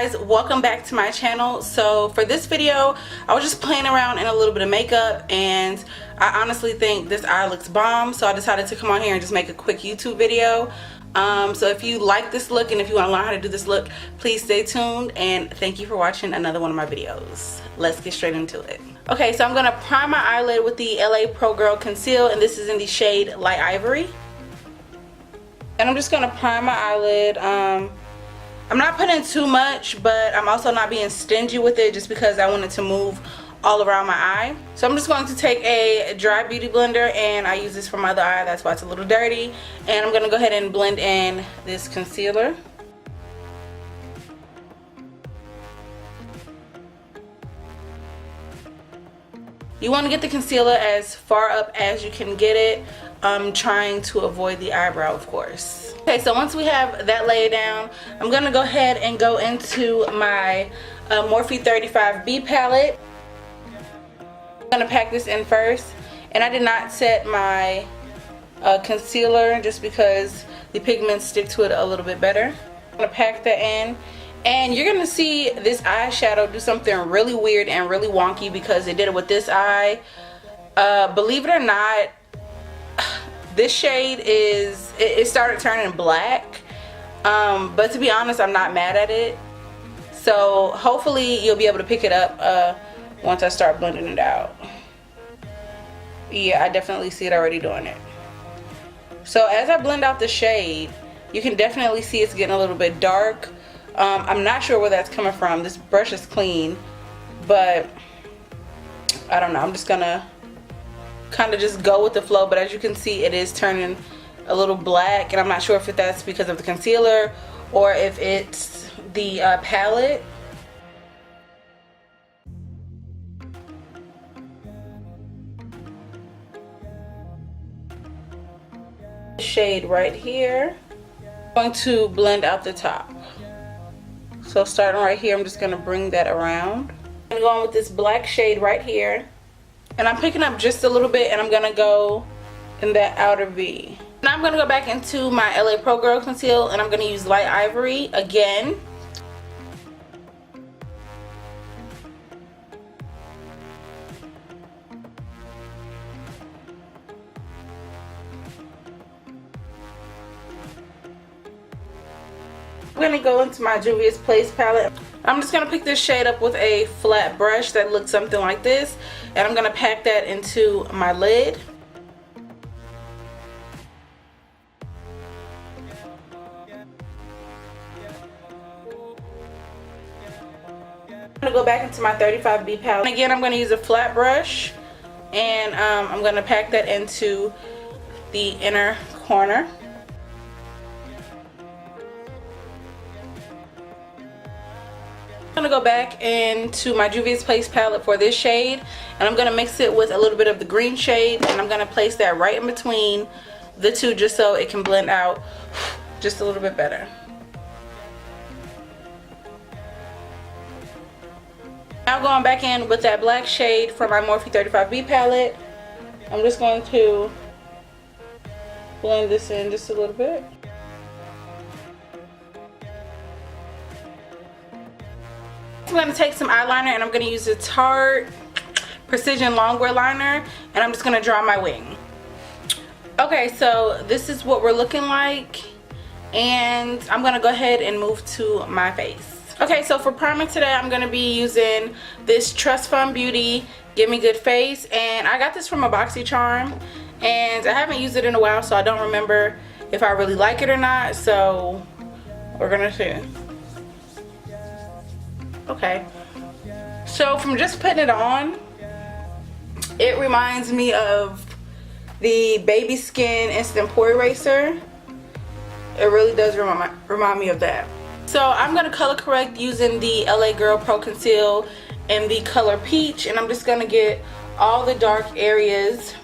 guys, welcome back to my channel. So for this video I was just playing around in a little bit of makeup and I honestly think this eye looks bomb, so I decided to come on here and just make a quick YouTube video. So if you like this look and if you want to learn how to do this look, please stay tuned, and thank you for watching another one of my videos. Let's get straight into it. Okay, so I'm going to prime my eyelid with the LA Pro Girl Conceal, and this is in the shade Light Ivory. And I'm just going to prime my eyelid. I'm not putting too much, but I'm also not being stingy with it just because I want it to move all around my eye. So I'm just going to take a dry beauty blender, and I use this for my other eye, that's why it's a little dirty. And I'm going to go ahead and blend in this concealer. You want to get the concealer as far up as you can get it, trying to avoid the eyebrow, of course. Okay, so once we have that laid down, I'm going to go ahead and go into my Morphe 35B palette. I'm going to pack this in first, and I did not set my concealer just because the pigments stick to it a little bit better. I'm going to pack that in, and you're going to see this eyeshadow do something really weird and really wonky because it did it with this eye. Believe it or not, this shade it started turning black, but to be honest, I'm not mad at it. So hopefully you'll be able to pick it up once I start blending it out. Yeah, I definitely see it already doing it. So as I blend out the shade, you can definitely see it's getting a little bit dark. I'm not sure where that's coming from. This brush is clean, but I don't know. I'm just gonna kind of just go with the flow, but as you can see, it is turning a little black, and I'm not sure if that's because of the concealer or if it's the palette. Shade right here. I'm going to blend out the top. So starting right here, I'm just going to bring that around. I'm going with this black shade right here, and I'm picking up just a little bit, and I'm going to go in that outer V. Now I'm going to go back into my LA Pro Girl Conceal, and I'm going to use Light Ivory again. I'm going to go into my Juvia's Place palette. I'm just going to pick this shade up with a flat brush that looks something like this, and I'm going to pack that into my lid. I'm going to go back into my 35B palette. And again, I'm going to use a flat brush, and I'm going to pack that into the inner corner. I'm going to go back into my Juvia's Place palette for this shade, and I'm going to mix it with a little bit of the green shade, and I'm going to place that right in between the two just so it can blend out just a little bit better. Now going back in with that black shade from my Morphe 35B palette, I'm just going to blend this in just a little bit. I'm going to take some eyeliner, and I'm going to use a Tarte Precision Longwear liner, and I'm just going to draw my wing. Okay, so this is what we're looking like, and I'm going to go ahead and move to my face. Okay, so for primer today, I'm going to be using this Trust Fund Beauty Give Me Good Face, and I got this from a BoxyCharm, and I haven't used it in a while, so I don't remember if I really like it or not, so we're going to see. Okay, so from just putting it on, it reminds me of the Baby Skin Instant Pore Eraser. It really does remind me of that. So I'm going to color correct using the LA Girl Pro Conceal in the color Peach, and I'm just going to get all the dark areas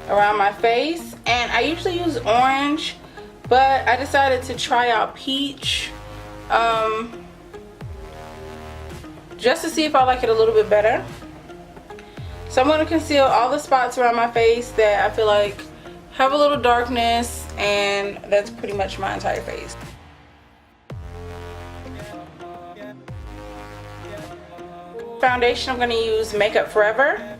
around my face. And I usually use orange, but I decided to try out Peach just to see if I like it a little bit better. So I'm going to conceal all the spots around my face that I feel like have a little darkness, and that's pretty much my entire face. Foundation, I'm going to use Makeup Forever.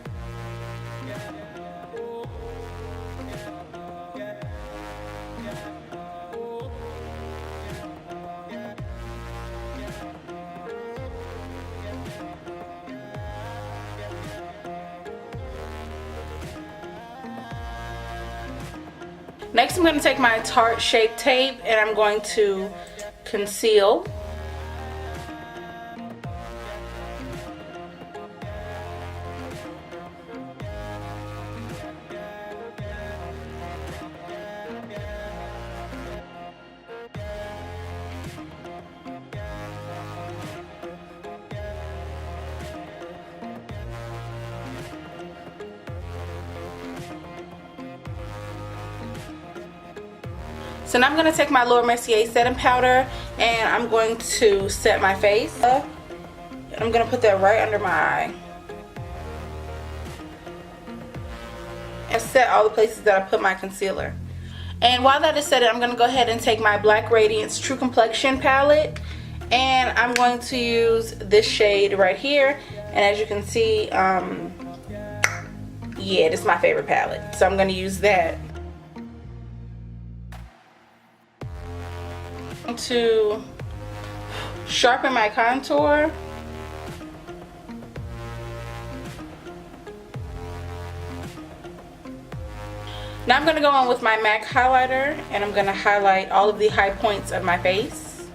Next, I'm going to take my Tarte Shape Tape and I'm going to conceal. So now I'm going to take my Laura Mercier setting powder and I'm going to set my face. And I'm going to put that right under my eye. And set all the places that I put my concealer. And while that is set, I'm going to go ahead and take my Black Radiance True Complexion palette. And I'm going to use this shade right here. And as you can see, yeah, this is my favorite palette. So I'm going to use that to sharpen my contour. Now I'm going to go on with my MAC highlighter and I'm going to highlight all of the high points of my face.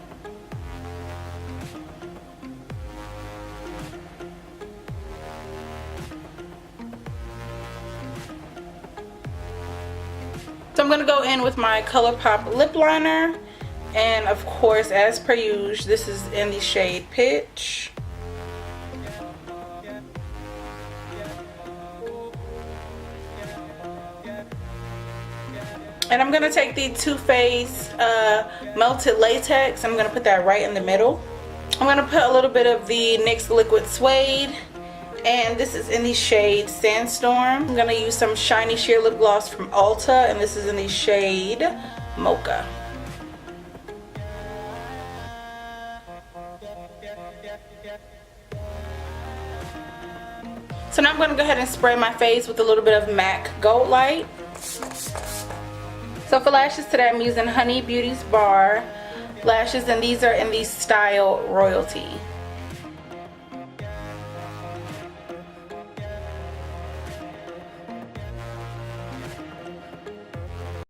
So I'm going to go in with my ColourPop lip liner. And of course, as per usual, this is in the shade Pitch. And I'm going to take the Too Faced Melted Latex. I'm going to put that right in the middle. I'm going to put a little bit of the NYX Liquid Suede. And this is in the shade Sandstorm. I'm going to use some Shiny Sheer Lip Gloss from Ulta. And this is in the shade Mocha. So now I'm going to go ahead and spray my face with a little bit of MAC Gold Light. So for lashes today, I'm using Honey Beauty's Bar lashes, and these are in the style Royalty.